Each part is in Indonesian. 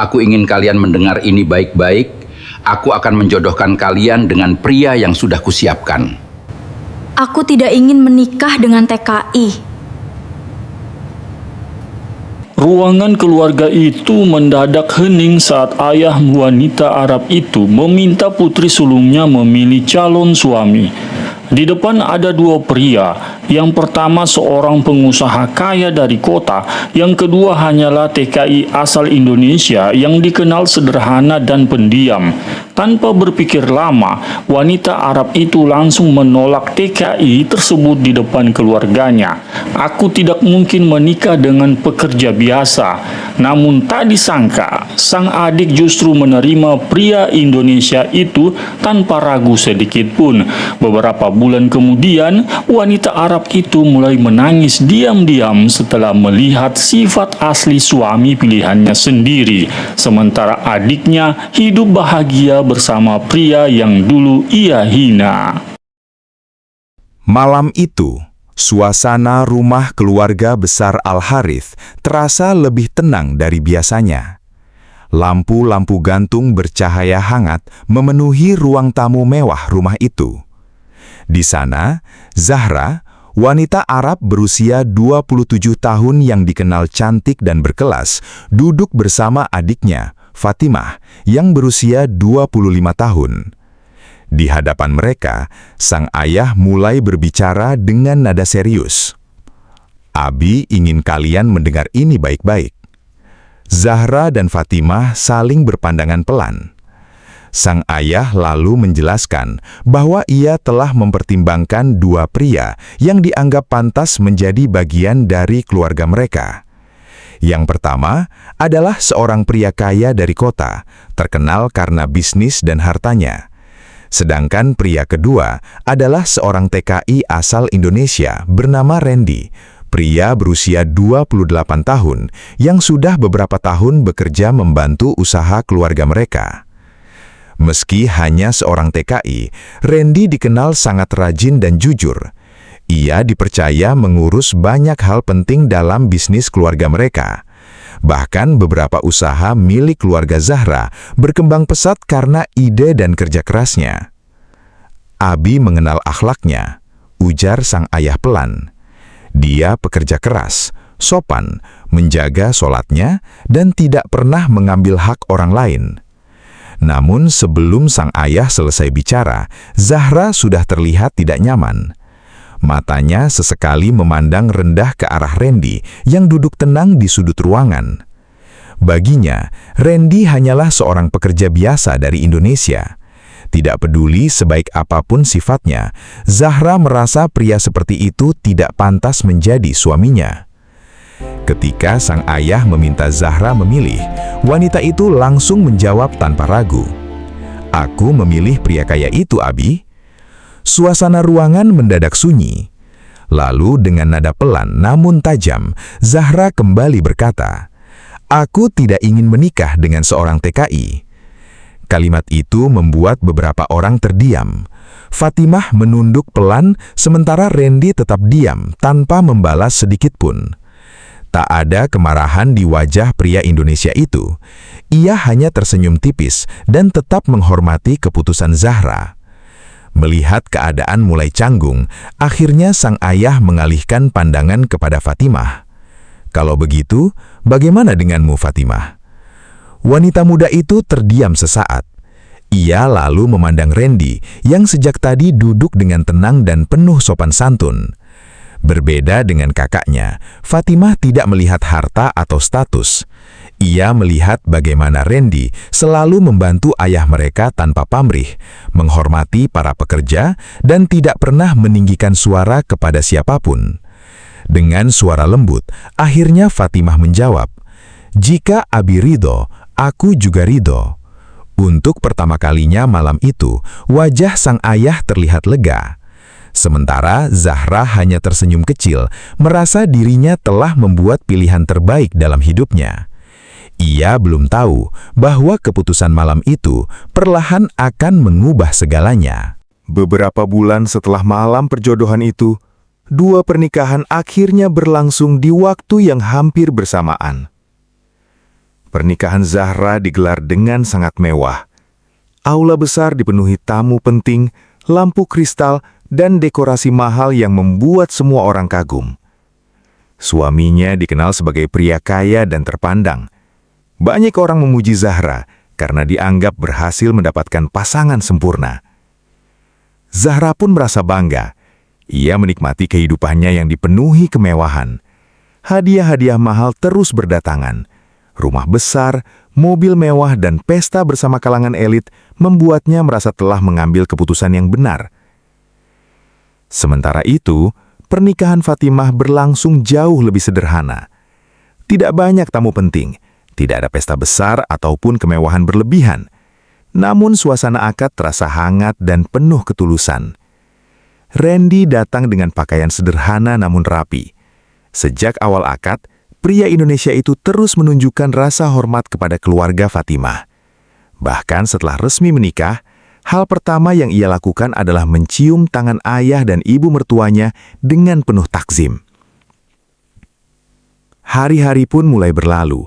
Aku ingin kalian mendengar ini baik-baik. Aku akan menjodohkan kalian dengan pria yang sudah kusiapkan. Aku tidak ingin menikah dengan TKI. Ruangan keluarga itu mendadak hening saat ayah wanita Arab itu meminta putri sulungnya memilih calon suami. Di depan ada dua pria. Yang pertama seorang pengusaha kaya dari kota, yang kedua hanyalah TKI asal Indonesia yang dikenal sederhana dan pendiam. Tanpa berpikir lama, wanita Arab itu langsung menolak TKI tersebut di depan keluarganya. Aku tidak mungkin menikah dengan pekerja biasa. Namun tak disangka, sang adik justru menerima pria Indonesia itu tanpa ragu sedikit pun. Beberapa bulan kemudian, wanita Arab itu mulai menangis diam-diam setelah melihat sifat asli suami pilihannya sendiri. Sementara adiknya hidup bahagia bersama pria yang dulu ia hina. Malam itu, suasana rumah keluarga besar Al-Harith terasa lebih tenang dari biasanya. Lampu-lampu gantung bercahaya hangat memenuhi ruang tamu mewah rumah itu. Di sana, Zahra, wanita Arab berusia 27 tahun yang dikenal cantik dan berkelas, duduk bersama adiknya, Fatimah, yang berusia 25 tahun. Di hadapan mereka, sang ayah mulai berbicara dengan nada serius. Abi ingin kalian mendengar ini baik-baik. Zahra dan Fatimah saling berpandangan pelan. Sang ayah lalu menjelaskan bahwa ia telah mempertimbangkan dua pria yang dianggap pantas menjadi bagian dari keluarga mereka. Yang pertama adalah seorang pria kaya dari kota, terkenal karena bisnis dan hartanya. Sedangkan pria kedua adalah seorang TKI asal Indonesia bernama Randy, pria berusia 28 tahun yang sudah beberapa tahun bekerja membantu usaha keluarga mereka. Meski hanya seorang TKI, Randy dikenal sangat rajin dan jujur. Ia dipercaya mengurus banyak hal penting dalam bisnis keluarga mereka. Bahkan beberapa usaha milik keluarga Zahra berkembang pesat karena ide dan kerja kerasnya. Abi mengenal akhlaknya, ujar sang ayah pelan. Dia pekerja keras, sopan, menjaga sholatnya, dan tidak pernah mengambil hak orang lain. Namun sebelum sang ayah selesai bicara, Zahra sudah terlihat tidak nyaman. Matanya sesekali memandang rendah ke arah Randy yang duduk tenang di sudut ruangan. Baginya, Randy hanyalah seorang pekerja biasa dari Indonesia. Tidak peduli sebaik apapun sifatnya, Zahra merasa pria seperti itu tidak pantas menjadi suaminya. Ketika sang ayah meminta Zahra memilih, wanita itu langsung menjawab tanpa ragu. "Aku memilih pria kaya itu, Abi." Suasana ruangan mendadak sunyi. Lalu dengan nada pelan namun tajam, Zahra kembali berkata, "Aku tidak ingin menikah dengan seorang TKI." Kalimat itu membuat beberapa orang terdiam. Fatimah menunduk pelan, sementara Randy tetap diam tanpa membalas sedikit pun. Tak ada kemarahan di wajah pria Indonesia itu. Ia hanya tersenyum tipis dan tetap menghormati keputusan Zahra. Melihat keadaan mulai canggung, akhirnya sang ayah mengalihkan pandangan kepada Fatimah. "Kalau begitu, bagaimana denganmu, Fatimah?" Wanita muda itu terdiam sesaat. Ia lalu memandang Randy yang sejak tadi duduk dengan tenang dan penuh sopan santun. Berbeda dengan kakaknya, Fatimah tidak melihat harta atau status. Ia melihat bagaimana Randy selalu membantu ayah mereka tanpa pamrih, menghormati para pekerja, dan tidak pernah meninggikan suara kepada siapapun. Dengan suara lembut, akhirnya Fatimah menjawab, "Jika Abi ridho, aku juga ridho." Untuk pertama kalinya malam itu, wajah sang ayah terlihat lega. Sementara Zahra hanya tersenyum kecil, merasa dirinya telah membuat pilihan terbaik dalam hidupnya. Ia belum tahu bahwa keputusan malam itu perlahan akan mengubah segalanya. Beberapa bulan setelah malam perjodohan itu, dua pernikahan akhirnya berlangsung di waktu yang hampir bersamaan. Pernikahan Zahra digelar dengan sangat mewah. Aula besar dipenuhi tamu penting, lampu kristal, dan dekorasi mahal yang membuat semua orang kagum. Suaminya dikenal sebagai pria kaya dan terpandang. Banyak orang memuji Zahra karena dianggap berhasil mendapatkan pasangan sempurna. Zahra pun merasa bangga. Ia menikmati kehidupannya yang dipenuhi kemewahan. Hadiah-hadiah mahal terus berdatangan. Rumah besar, mobil mewah, dan pesta bersama kalangan elit membuatnya merasa telah mengambil keputusan yang benar. Sementara itu, pernikahan Fatimah berlangsung jauh lebih sederhana. Tidak banyak tamu penting, tidak ada pesta besar ataupun kemewahan berlebihan. Namun suasana akad terasa hangat dan penuh ketulusan. Randy datang dengan pakaian sederhana namun rapi. Sejak awal akad, pria Indonesia itu terus menunjukkan rasa hormat kepada keluarga Fatimah. Bahkan setelah resmi menikah, hal pertama yang ia lakukan adalah mencium tangan ayah dan ibu mertuanya dengan penuh takzim. Hari-hari pun mulai berlalu.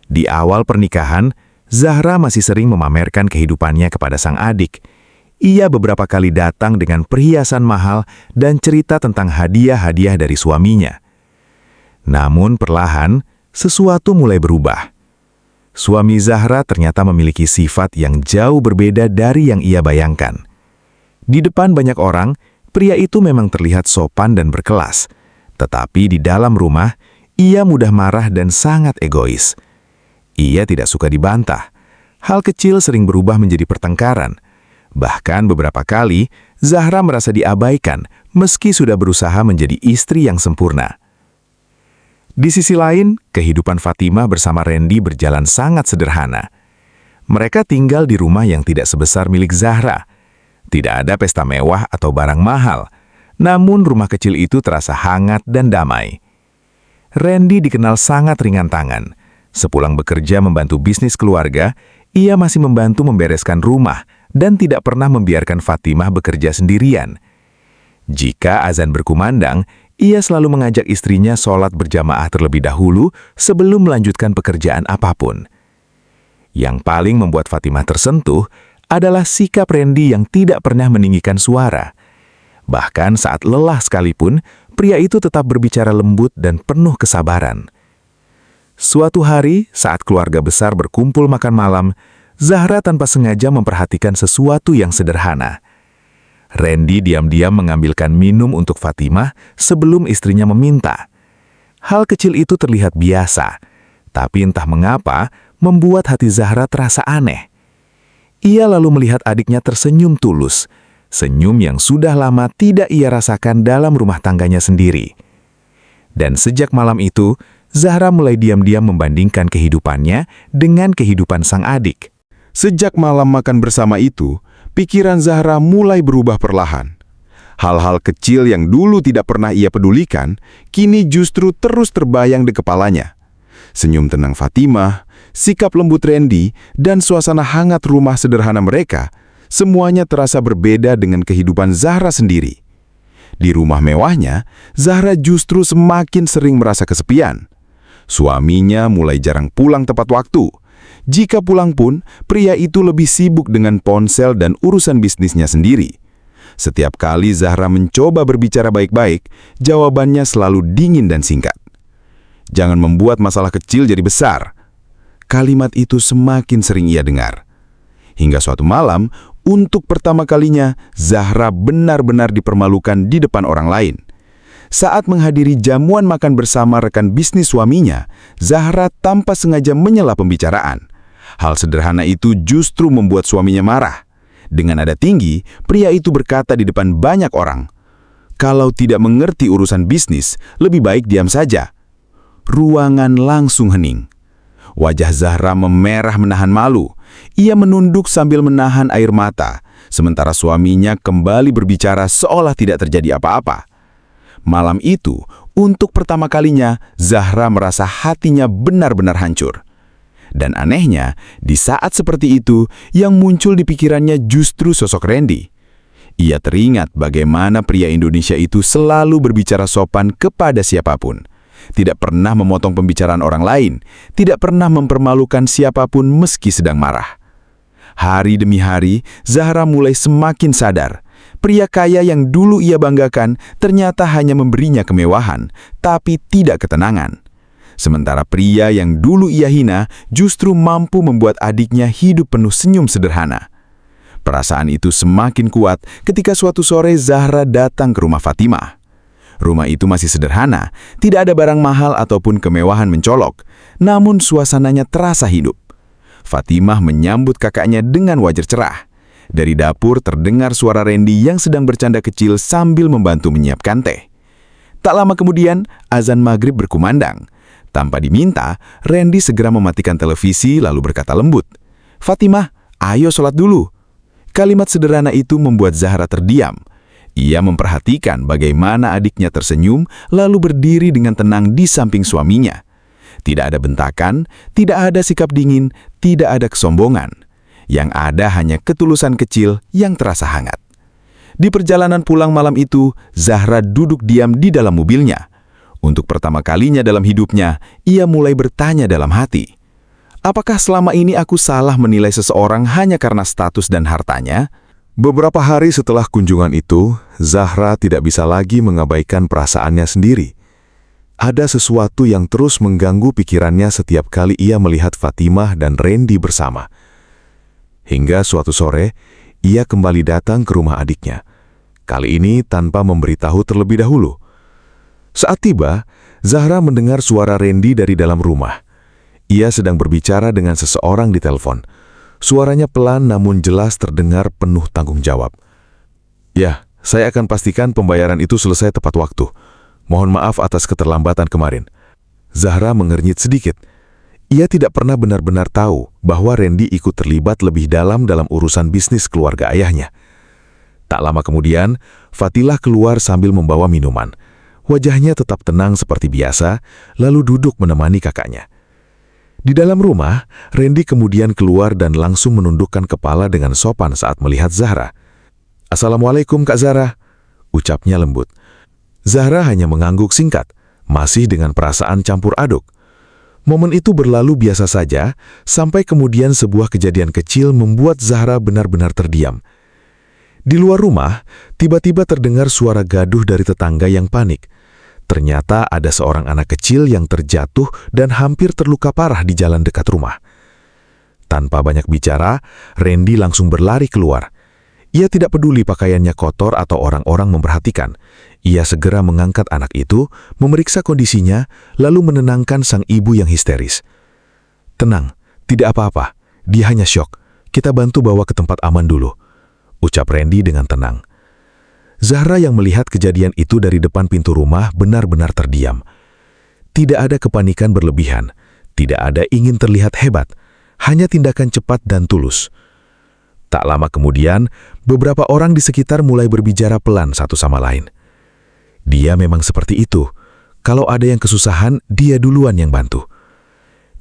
Di awal pernikahan, Zahra masih sering memamerkan kehidupannya kepada sang adik. Ia beberapa kali datang dengan perhiasan mahal dan cerita tentang hadiah-hadiah dari suaminya. Namun perlahan, sesuatu mulai berubah. Suami Zahra ternyata memiliki sifat yang jauh berbeda dari yang ia bayangkan. Di depan banyak orang, pria itu memang terlihat sopan dan berkelas. Tetapi di dalam rumah, ia mudah marah dan sangat egois. Ia tidak suka dibantah. Hal kecil sering berubah menjadi pertengkaran. Bahkan beberapa kali, Zahra merasa diabaikan meski sudah berusaha menjadi istri yang sempurna. Di sisi lain, kehidupan Fatimah bersama Randy berjalan sangat sederhana. Mereka tinggal di rumah yang tidak sebesar milik Zahra. Tidak ada pesta mewah atau barang mahal, namun rumah kecil itu terasa hangat dan damai. Randy dikenal sangat ringan tangan. Sepulang bekerja membantu bisnis keluarga, ia masih membantu membereskan rumah dan tidak pernah membiarkan Fatimah bekerja sendirian. Jika azan berkumandang, ia selalu mengajak istrinya sholat berjamaah terlebih dahulu sebelum melanjutkan pekerjaan apapun. Yang paling membuat Fatimah tersentuh adalah sikap Randy yang tidak pernah meninggikan suara. Bahkan saat lelah sekalipun, pria itu tetap berbicara lembut dan penuh kesabaran. Suatu hari, saat keluarga besar berkumpul makan malam, Zahra tanpa sengaja memperhatikan sesuatu yang sederhana. Randy diam-diam mengambilkan minum untuk Fatimah sebelum istrinya meminta. Hal kecil itu terlihat biasa, tapi entah mengapa membuat hati Zahra terasa aneh. Ia lalu melihat adiknya tersenyum tulus, senyum yang sudah lama tidak ia rasakan dalam rumah tangganya sendiri. Dan sejak malam itu, Zahra mulai diam-diam membandingkan kehidupannya dengan kehidupan sang adik. Sejak malam makan bersama itu, pikiran Zahra mulai berubah perlahan. Hal-hal kecil yang dulu tidak pernah ia pedulikan, kini justru terus terbayang di kepalanya. Senyum tenang Fatimah, sikap lembut Randy, dan suasana hangat rumah sederhana mereka, semuanya terasa berbeda dengan kehidupan Zahra sendiri. Di rumah mewahnya, Zahra justru semakin sering merasa kesepian. Suaminya mulai jarang pulang tepat waktu. Jika pulang pun, pria itu lebih sibuk dengan ponsel dan urusan bisnisnya sendiri. Setiap kali Zahra mencoba berbicara baik-baik, jawabannya selalu dingin dan singkat. Jangan membuat masalah kecil jadi besar. Kalimat itu semakin sering ia dengar. Hingga suatu malam, untuk pertama kalinya, Zahra benar-benar dipermalukan di depan orang lain. Saat menghadiri jamuan makan bersama rekan bisnis suaminya, Zahra tanpa sengaja menyela pembicaraan. Hal sederhana itu justru membuat suaminya marah. Dengan nada tinggi, pria itu berkata di depan banyak orang, "Kalau tidak mengerti urusan bisnis, lebih baik diam saja." Ruangan langsung hening. Wajah Zahra memerah menahan malu. Ia menunduk sambil menahan air mata, sementara suaminya kembali berbicara seolah tidak terjadi apa-apa. Malam itu, untuk pertama kalinya, Zahra merasa hatinya benar-benar hancur. Dan anehnya, di saat seperti itu, yang muncul di pikirannya justru sosok Randy. Ia teringat bagaimana pria Indonesia itu selalu berbicara sopan kepada siapapun. tidak pernah memotong pembicaraan orang lain, tidak pernah mempermalukan siapapun meski sedang marah. Hari demi hari, Zahra mulai semakin sadar. Pria kaya yang dulu ia banggakan ternyata hanya memberinya kemewahan, tapi tidak ketenangan. Sementara pria yang dulu ia hina justru mampu membuat adiknya hidup penuh senyum sederhana. Perasaan itu semakin kuat ketika suatu sore Zahra datang ke rumah Fatimah. Rumah itu masih sederhana, tidak ada barang mahal ataupun kemewahan mencolok, namun suasananya terasa hidup. Fatimah menyambut kakaknya dengan wajah cerah. Dari dapur terdengar suara Randy yang sedang bercanda kecil sambil membantu menyiapkan teh. Tak lama kemudian, azan maghrib berkumandang. Tanpa diminta, Randy segera mematikan televisi lalu berkata lembut, "Fatimah, ayo sholat dulu." Kalimat sederhana itu membuat Zahra terdiam. Ia memperhatikan bagaimana adiknya tersenyum lalu berdiri dengan tenang di samping suaminya. Tidak ada bentakan, tidak ada sikap dingin, tidak ada kesombongan. Yang ada hanya ketulusan kecil yang terasa hangat. Di perjalanan pulang malam itu, Zahra duduk diam di dalam mobilnya. Untuk pertama kalinya dalam hidupnya, ia mulai bertanya dalam hati, apakah selama ini aku salah menilai seseorang hanya karena status dan hartanya? Beberapa hari setelah kunjungan itu, Zahra tidak bisa lagi mengabaikan perasaannya sendiri. Ada sesuatu yang terus mengganggu pikirannya setiap kali ia melihat Fatimah dan Randy bersama. Hingga suatu sore, ia kembali datang ke rumah adiknya. Kali ini tanpa memberitahu terlebih dahulu. Saat tiba, Zahra mendengar suara Randy dari dalam rumah. Ia sedang berbicara dengan seseorang di telepon. Suaranya pelan namun jelas terdengar penuh tanggung jawab. "Ya, saya akan pastikan pembayaran itu selesai tepat waktu. Mohon maaf atas keterlambatan kemarin." Zahra mengernyit sedikit. Ia tidak pernah benar-benar tahu bahwa Randy ikut terlibat lebih dalam urusan bisnis keluarga ayahnya. Tak lama kemudian, Fatilah keluar sambil membawa minuman. Wajahnya tetap tenang seperti biasa, lalu duduk menemani kakaknya. Di dalam rumah, Randy kemudian keluar dan langsung menundukkan kepala dengan sopan saat melihat Zahra. "Assalamualaikum, Kak Zahra," ucapnya lembut. Zahra hanya mengangguk singkat, masih dengan perasaan campur aduk. Momen itu berlalu biasa saja, sampai kemudian sebuah kejadian kecil membuat Zahra benar-benar terdiam. Di luar rumah, tiba-tiba terdengar suara gaduh dari tetangga yang panik. Ternyata ada seorang anak kecil yang terjatuh dan hampir terluka parah di jalan dekat rumah. Tanpa banyak bicara, Randy langsung berlari keluar. Ia tidak peduli pakaiannya kotor atau orang-orang memperhatikan. Ia segera mengangkat anak itu, memeriksa kondisinya, lalu menenangkan sang ibu yang histeris. "Tenang, tidak apa-apa. Dia hanya syok. Kita bantu bawa ke tempat aman dulu," ucap Randy dengan tenang. Zahra yang melihat kejadian itu dari depan pintu rumah benar-benar terdiam. Tidak ada kepanikan berlebihan, tidak ada ingin terlihat hebat, hanya tindakan cepat dan tulus. Tak lama kemudian, beberapa orang di sekitar mulai berbicara pelan satu sama lain. Dia memang seperti itu. Kalau ada yang kesusahan, dia duluan yang bantu.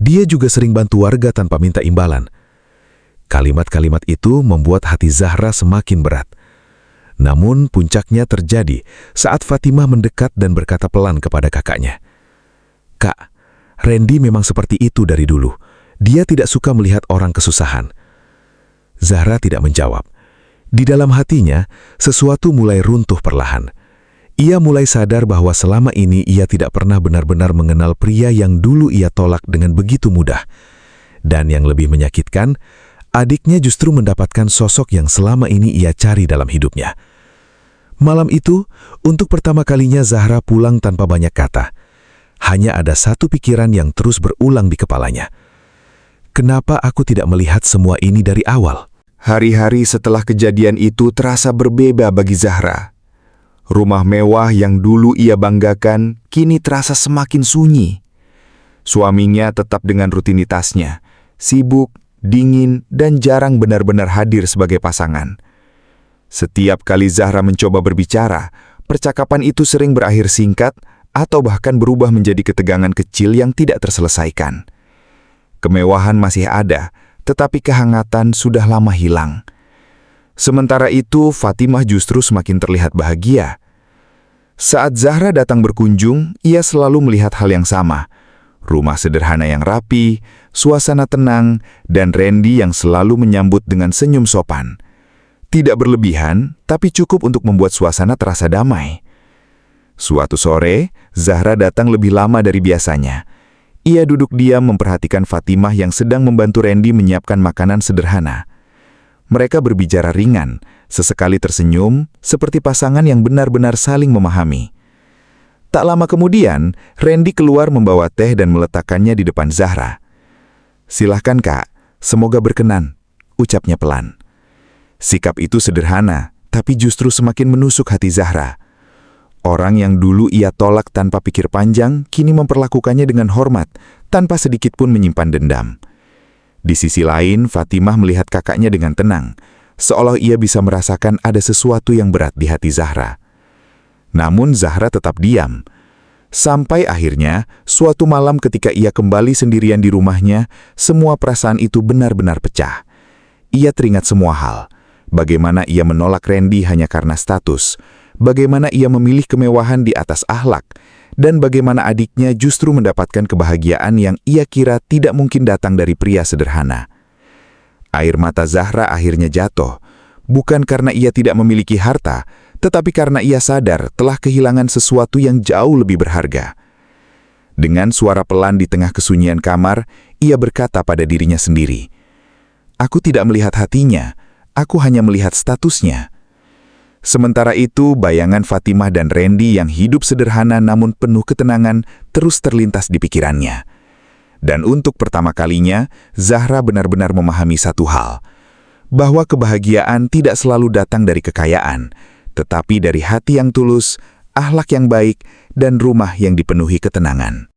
Dia juga sering bantu warga tanpa minta imbalan. Kalimat-kalimat itu membuat hati Zahra semakin berat. Namun puncaknya terjadi saat Fatimah mendekat dan berkata pelan kepada kakaknya, "Kak, Randy memang seperti itu dari dulu. Dia tidak suka melihat orang kesusahan." Zahra tidak menjawab. Di dalam hatinya, sesuatu mulai runtuh perlahan. Ia mulai sadar bahwa selama ini ia tidak pernah benar-benar mengenal pria yang dulu ia tolak dengan begitu mudah. Dan yang lebih menyakitkan, adiknya justru mendapatkan sosok yang selama ini ia cari dalam hidupnya. Malam itu, untuk pertama kalinya Zahra pulang tanpa banyak kata. Hanya ada satu pikiran yang terus berulang di kepalanya. Kenapa aku tidak melihat semua ini dari awal? Hari-hari setelah kejadian itu terasa berbeda bagi Zahra. Rumah mewah yang dulu ia banggakan kini terasa semakin sunyi. Suaminya tetap dengan rutinitasnya, sibuk, dingin, dan jarang benar-benar hadir sebagai pasangan. Setiap kali Zahra mencoba berbicara, percakapan itu sering berakhir singkat atau bahkan berubah menjadi ketegangan kecil yang tidak terselesaikan. Kemewahan masih ada, tetapi kehangatan sudah lama hilang. Sementara itu, Fatimah justru semakin terlihat bahagia. Saat Zahra datang berkunjung, ia selalu melihat hal yang sama. Rumah sederhana yang rapi, suasana tenang, dan Randy yang selalu menyambut dengan senyum sopan. Tidak berlebihan, tapi cukup untuk membuat suasana terasa damai. Suatu sore, Zahra datang lebih lama dari biasanya. Ia duduk diam memperhatikan Fatimah yang sedang membantu Randy menyiapkan makanan sederhana. Mereka berbicara ringan, sesekali tersenyum, seperti pasangan yang benar-benar saling memahami. Tak lama kemudian, Randy keluar membawa teh dan meletakkannya di depan Zahra. "Silahkan, Kak, semoga berkenan," ucapnya pelan. Sikap itu sederhana, tapi justru semakin menusuk hati Zahra. Orang yang dulu ia tolak tanpa pikir panjang, kini memperlakukannya dengan hormat, tanpa sedikit pun menyimpan dendam. Di sisi lain, Fatimah melihat kakaknya dengan tenang, seolah ia bisa merasakan ada sesuatu yang berat di hati Zahra. Namun Zahra tetap diam. Sampai akhirnya, suatu malam ketika ia kembali sendirian di rumahnya, semua perasaan itu benar-benar pecah. Ia teringat semua hal. Bagaimana ia menolak Randy hanya karena status, bagaimana ia memilih kemewahan di atas akhlak, dan bagaimana adiknya justru mendapatkan kebahagiaan yang ia kira tidak mungkin datang dari pria sederhana. Air mata Zahra akhirnya jatuh, bukan karena ia tidak memiliki harta, tetapi karena ia sadar telah kehilangan sesuatu yang jauh lebih berharga. Dengan suara pelan di tengah kesunyian kamar, ia berkata pada dirinya sendiri, "Aku tidak melihat hatinya, aku hanya melihat statusnya." Sementara itu, bayangan Fatimah dan Randy yang hidup sederhana namun penuh ketenangan terus terlintas di pikirannya. Dan untuk pertama kalinya, Zahra benar-benar memahami satu hal, bahwa kebahagiaan tidak selalu datang dari kekayaan, tetapi dari hati yang tulus, akhlak yang baik, dan rumah yang dipenuhi ketenangan.